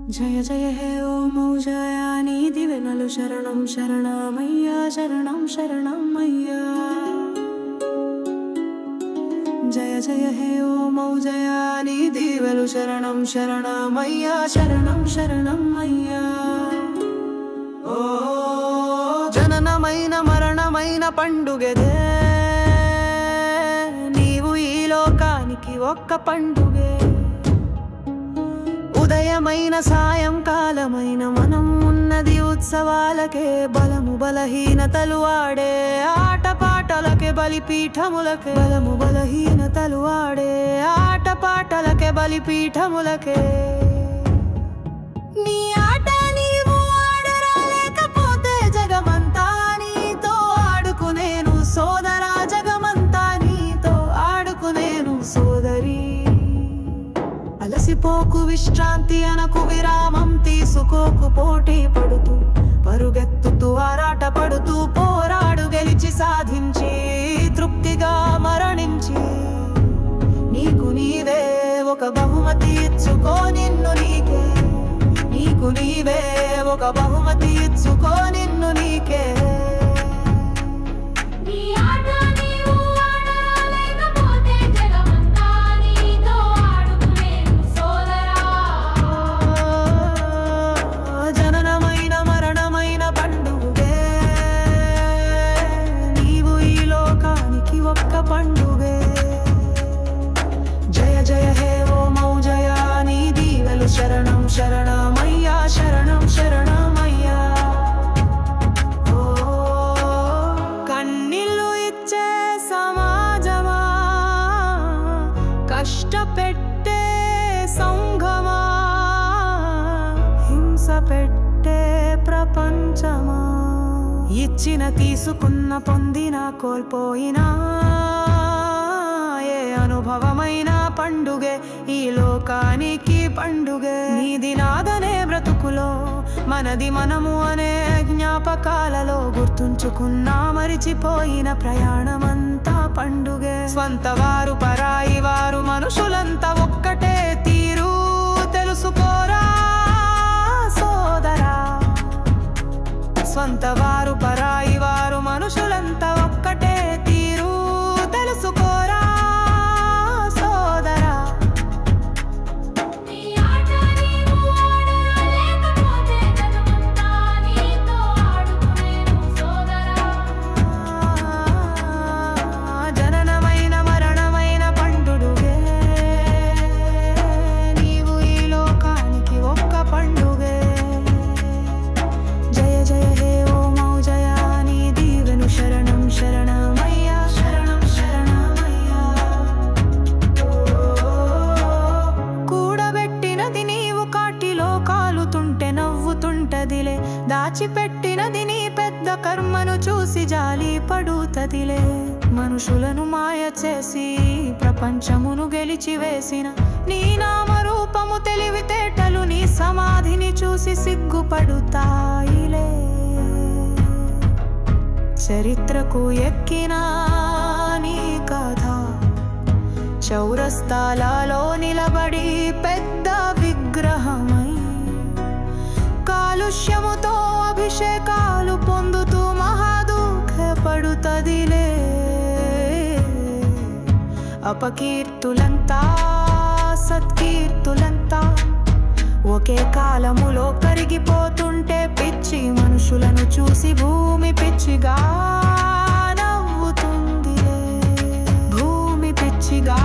జయ జయ హే ఓం మౌజయాని దివెనలు శరణం శరణమయ్యా శరణం శరణమయ్యా జయ జయ హే ఓం మౌజయాని దివెనలు శరణం శరణమయ్యా శరణం శరణమయ్యా ఓ జననమైన మరణమైన పండుగదే నీవు ఈ లోకానికి ఒక్క పండుగే ఉదయమైన సాయంకాలమైన మనం ఉన్నది ఉత్సవాలకే బలము బలహీనతలు ఆడే ఆటపాటలకే బలిపీఠములకే బలము బలహీనతలు ఆడే ఆటపాటలకే బలిపీఠములకే నీ ఆట నీవు ఆడరాలేకపోతే జగమంతా నీతో ఆడుకునేను సోదరా జగమంతా నీతో ఆడుకునేను సోదరి అలసిపోకు విశ్రాంతి అనకు విరామం తీసుకోకు పోటీ పడుతూ పరుగెత్తుతూ ఆరాట పడుతూ పోరాడు గెలిచి సాధించి తృప్తిగా మరణించి నీకు నీవే ఒక బహుమతి ఇచ్చుకో నిన్ను నీకే నీకు నీవే ఒక బహుమతి ఇచ్చుకో నిన్ను నీకే పండుగే జయ జయ హే ఓ మౌజయాని దీవెలు శరణం శరణమయ్యా శరణం శరణమయ్యా ఓ కన్నీళ్ళు ఇచ్చే సమాజమా కష్టపెట్టే సంఘమా హింస పెట్టే ప్రపంచమా ఇచ్చిన తీసుకున్న పొందిన కోల్పోయినా ఏ అనుభవమైన పండుగే ఈ లోకానికి పండుగే నీది నాదనే బ్రతుకులో మనది మనము అనే జ్ఞాపకాలలో గుర్తుంచుకున్నా మరిచిపోయిన ప్రయాణమంతా పండుగే స్వంత వారు పరాయి వారు మనుషులంతా ఒక్కటే తీరు తెలుసుకోరా సోదరా స్వంత వారు పరాయి వారు మనుషులంతా ఒక్కటే తీరు తెలుసుకోరా సోదరా జననమైన మరణమైన పండుగే నీవు ఈ లోకానికి ఒక్క పండుగే జయ జయ హే ఓ మౌజయాని దీవెను శరణం శరణమయ్యా శరణం శరణమయ్యా కూడబెట్టినది నీవు కాటిలో కాలుతుంటే నవ్వుతుంటదిలే దాచిపెట్టినది నీ పెద్ద కర్మను చూసి జాలి పడుతదిలే మనుషులను మాయ చేసి ప్రపంచమును గెలిచివేసిన నీ నామరూపము తెలివితేటలు నీ సమాధిని చూసి సిగ్గుపడుతాయిలే చరిత్రకు ఎక్కిన నీ కథ చౌరస్తాలలో నిలబడి పెద్ద విగ్రహమై కాలుష్యముతో అభిషేకాలు పొందుతూ మహాదుఃఖపడుతదిలే అపకీర్తులంతా సత్కీర్తులంతా ఒకే కాలములో కరిగిపోతుంటే పిచ్చి మనుషులను చూసి భూమి పిచ్చిగా నవ్వుతుందిలే భూమి పిచ్చిగా